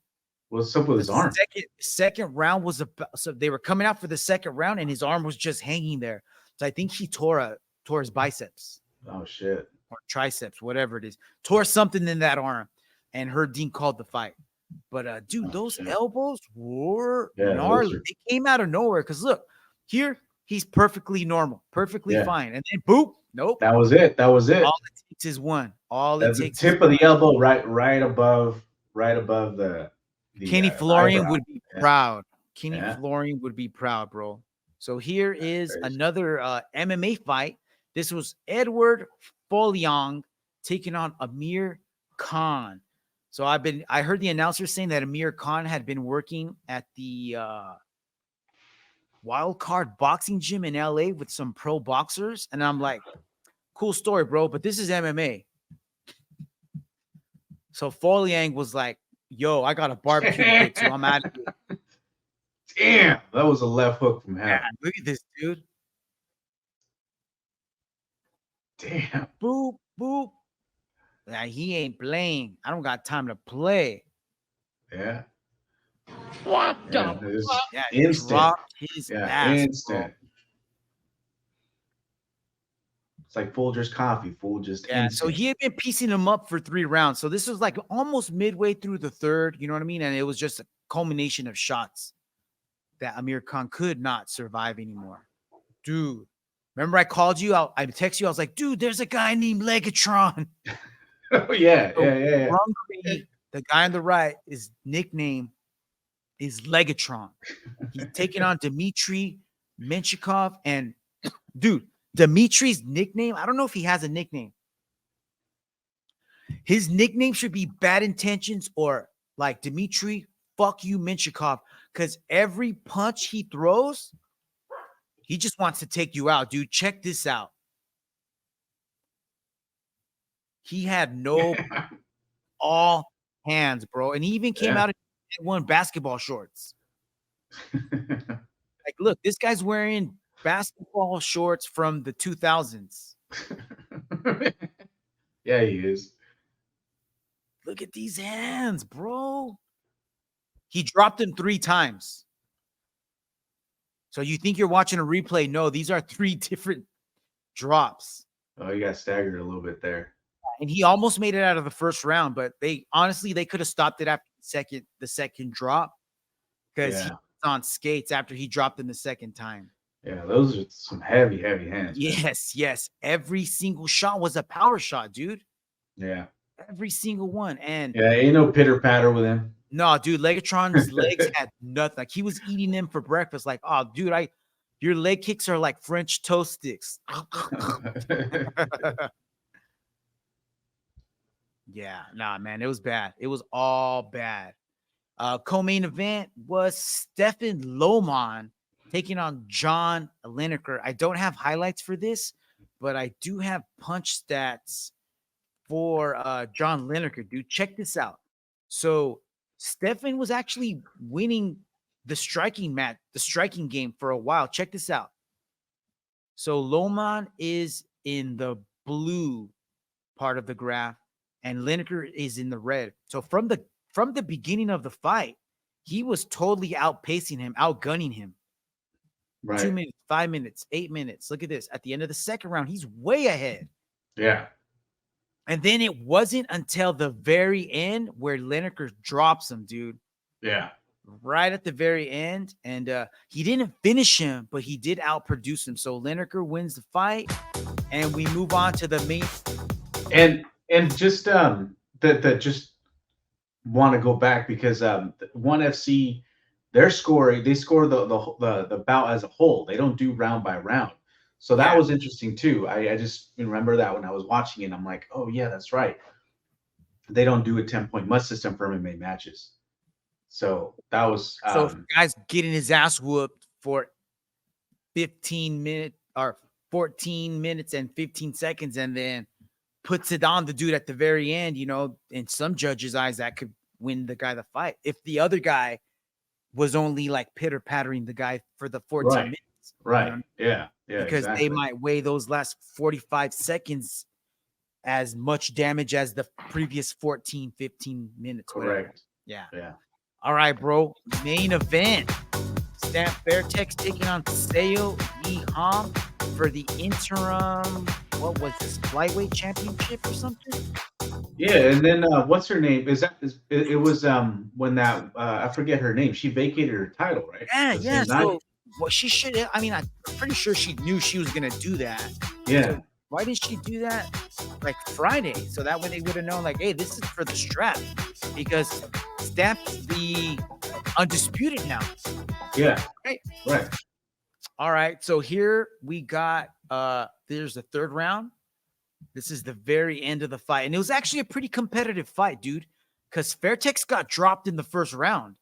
what's up with his arm?
Second round was so they were coming out for the second round, and his arm was just hanging there. So I think he tore his biceps.
Oh shit.
Or triceps, whatever it is. Tore something in that arm. And Dean called the fight. But dude, those elbows were gnarly. They came out of nowhere. Because look, here he's perfecly normal, perfectly fine. And then boop, nope.
That was it. All
it takes is one.
That's the tip of the elbow, right above the
Kenny Florian would be proud. Kenny Florian would be proud, bro. So here is another MMA fight. This was Edward Foliong taking on Amir Khan. So I heard the announcer saying that Amir Khan had been working at the Wild Card Boxing Gym in LA with some pro boxers. And I'm like, cool story, bro, but this is MMA. So Foliong was like, yo, I got a barbecue to get to. I'm out of here.
Damn, that was a left hook from him.
Yeah, look at this, dude.
Damn.
Boop, boop. Now he ain't playing. I don't got time to play.
Yeah.
What the fuck?
Yeah,
instant.
Dropped his ass,
instant.
bro.
It's like Folgers coffee. Instant.
So he had been piecing him up for 3 rounds. So this was like almost midway through the third, you know what I mean? And it was just a culmination of shots that Amir Khan could not survive anymore. Dude, remember I called you? I texted you. I was like, dude, there's a guy named Legatron.
Oh, yeah.
The guy on the right, his nickname is Legatron. He's taking on Dmitry Menshikov. And dude, Dimitri's nickname, I don't know if he has a nickname. His nickname should be Bad Intentions or like Dmitry, fuck you, Menshikov. Because every punch he throws He just wants to take you out, dude. Check this out. He had no all hands, bro. And he even came out in one basketball shorts. Like, look, this guy's wearing basketball shorts from the 2000s.
Yeah, he is.
Look at these hands, bro. He dropped him 3 times. So you think you're watching a replay? No, these are 3 different drops.
Oh, he got staggered a little bit there.
And he almost made it out of the first round, but they could have stopped it after the second drop because he was on skates after he dropped him the second time.
Yeah, those are some heavy hands.
Yes. Every single shot was a power shot, dude.
Yeah.
Every single one. And
yeah, ain't no pitter patter with him.
No, dude, Legatron's legs had nothing. Like, he was eating them for breakfast. Like, oh, dude, your leg kicks are like French toast sticks. Yeah, nah, man, it was bad. It was all bad. Co-main event was Stefan Loman taking on John Lineker. I don't have highlights for this, but I do have punch stats for John Lineker, dude. Check this out. So Stefan was actually winning the striking game for a while. Check this out. So Loman is in the blue part of the graph, and Lineker is in the red. So from the beginning of the fight, he was totally outpacing him, outgunning him.
Right.
2 minutes, 5 minutes, 8 minutes. Look at this. At the end of the second round, he's way ahead.
Yeah.
And then it wasn't until the very end where Lineker drops him, dude.
Yeah.
Right at the very end. And he didn't finish him, but he did outproduce him. So Lineker wins the fight, and we move on to the main.
And just that just want to go back because ONE FC, they score the bout as a whole. They don't do round by round. So that was interesting too. I just remember that when I was watching it, I'm like, oh yeah, that's right. They don't do a 10-point must system for MMA matches. So that was
so if guys getting his ass whooped for 15 minutes or 14 minutes and 15 seconds, and then puts it on the dude at the very end, you know, in some judges' eyes, that could win the guy the fight. If the other guy was only like pitter-pattering the guy for the 14 minutes.
Right.
You know?
Yeah.
Because they might weigh those last 45 seconds as much damage as the previous 14, 15 minutes.
Correct.
Whatever. Yeah.
Yeah.
All right, bro. Main event. Stamp Fairtex taking on Seo Hee Ham for the interim, what was this, flyweight championship or something?
Yeah, and then what's her name? It was when that I forget her name. She vacated her title, right?
Yeah. So she should. I mean, I'm pretty sure she knew she was gonna do that.
Yeah.
So why didn't she do that like Friday? So that way they would have known, like, hey, this is for the strap, because Stamp's the undisputed now.
Yeah. Right.
All right. So here we got there's the third round. This is the very end of the fight. And it was actually a pretty competitive fight, dude, because Fairtex got dropped in the first round.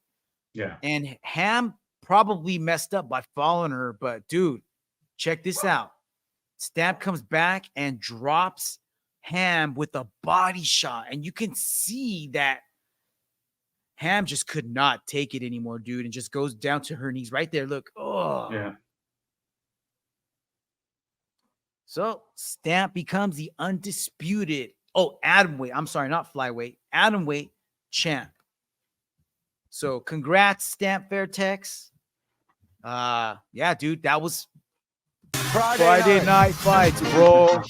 Yeah.
And Ham probably messed up by following her. But, dude, check this out. Stamp comes back and drops Ham with a body shot. And you can see that Ham just could not take it anymore, dude, and just goes down to her knees right there. Look. Oh.
Yeah.
So Stamp becomes the undisputed, atomweight. I'm sorry, not flyweight, atomweight champ. So congrats, Stamp Fairtex. Yeah, dude, that was Friday night fights, bro.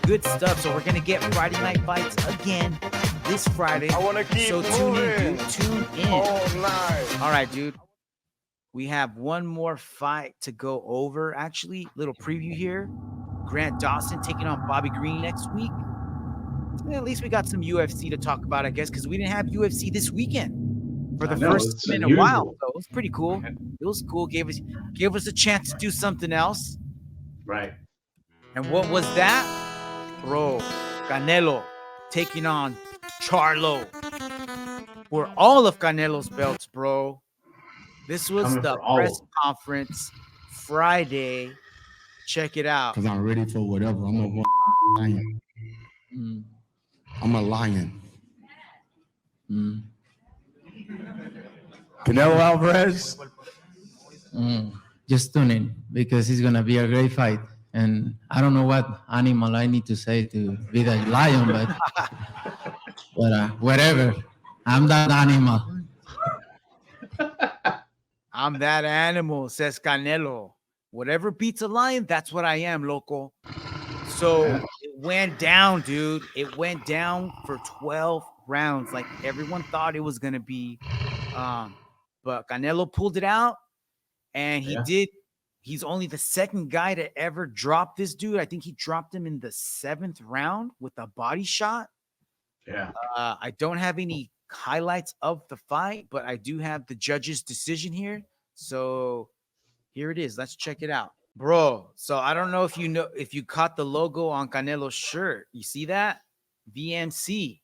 Good stuff. So we're gonna get Friday night fights again this Friday.
I want to keep
so tune in, dude. Tune in.
All night.
All right, dude. We have one more fight to go over, actually. Little preview here. Grant Dawson taking on Bobby Green next week. At least we got some UFC to talk about, I guess, because we didn't have UFC this weekend for the first time in a while. So it was pretty cool. It was cool. Gave us a chance to do something else.
Right.
And what was that? Bro, Canelo taking on Charlo for all of Canelo's belts, bro. This was the press conference Friday. Check it out.
Because I'm ready for whatever. I'm a lion. I'm a lion.
Canelo Alvarez.
Just tune in because it's gonna be a great fight. And I don't know what animal I need to say to be the lion, but whatever. I'm that animal.
I'm that animal, says Canelo. Whatever beats a lion, that's what I am, loco. So it went down, dude. It went down for 12 rounds, like everyone thought it was gonna be. But Canelo pulled it out, and he did. He's only the second guy to ever drop this dude. I think he dropped him in the 7th round with a body shot.
Yeah.
I don't have any highlights of the fight, but I do have the judge's decision here. So here it is. Let's check it out, bro. So I don't know if you caught the logo on Canelo's shirt. You see that? VMC.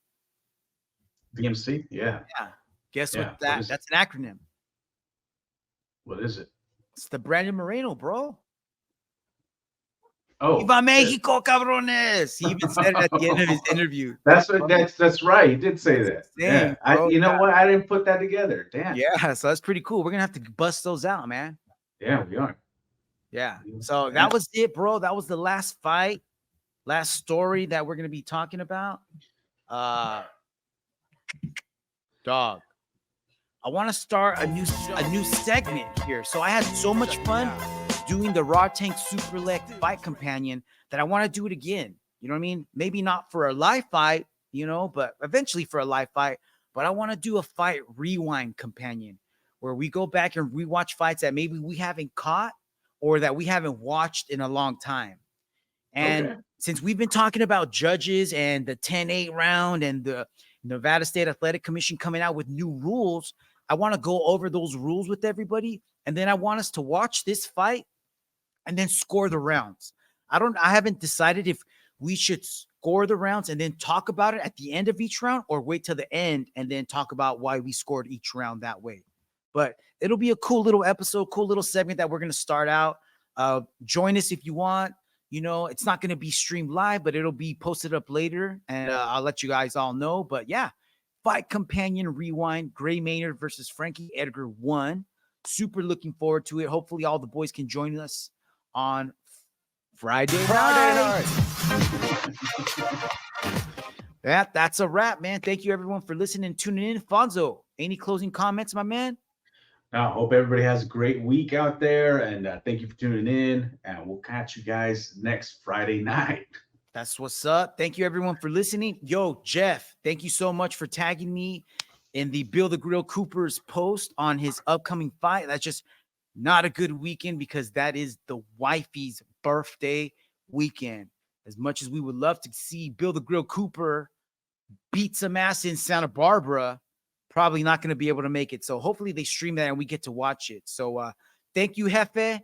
VMC? Yeah.
Yeah. Guess what
What
that's an acronym.
What is it?
It's the Brandon Moreno, bro.
Oh,
Viva Mexico, cabrones. He even said it at the end of his interview.
That's right. He did say that.
Dang,
Yeah.
bro.
You know what? I didn't put that together. Damn.
Yeah, so that's pretty cool. We're gonna have to bust those out, man.
Yeah, we are.
Yeah. So that was it, bro. That was the last fight, last story that we're gonna be talking about. Dog. I want to start a new segment here. So I had so much fun doing the Raw Tank Super Leg fight companion that I want to do it again. You know what I mean? Maybe not for a live fight, but eventually for a live fight. But I want to do a fight rewind companion where we go back and rewatch fights that maybe we haven't caught or that we haven't watched in a long time. And since we've been talking about judges and the 10-8 round and the Nevada State Athletic Commission coming out with new rules, I want to go over those rules with everybody. And then I want us to watch this fight and then score the rounds. I haven't decided if we should score the rounds and then talk about it at the end of each round or wait till the end and then talk about why we scored each round that way. But it'll be a cool little episode, cool little segment that we're going to start out. Join us if you want. It's not going to be streamed live, but it'll be posted up later, and I'll let you guys all know. But yeah, Fight Companion Rewind, Gray Maynard versus Frankie Edgar 1. Super looking forward to it. Hopefully all the boys can join us on Friday night. That's a wrap, man. Thank you everyone for listening and tuning in. Fonzo, any closing comments, my man?
I hope everybody has a great week out there, and thank you for tuning in, and we'll catch you guys next Friday night.
That's what's up. Thank you, everyone, for listening. Yo, Jeff, thank you so much for tagging me in the Bill the Grill Cooper's post on his upcoming fight. That's just not a good weekend because that is the wifey's birthday weekend. As much as we would love to see Bill the Grill Cooper beat some ass in Santa Barbara, probably not going to be able to make it. So hopefully they stream that and we get to watch it. So thank you, Jefe.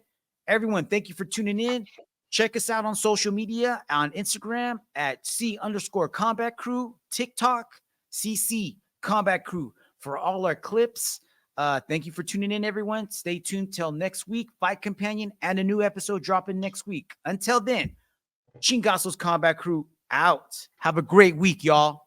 Everyone, thank you for tuning in. Check us out on social media, on Instagram at C_Combat Crew, TikTok, CC Combat Crew for all our clips. Thank you for tuning in, everyone. Stay tuned till next week. Fight Companion and a new episode dropping next week. Until then, Chingasos Combat Crew out. Have a great week, y'all.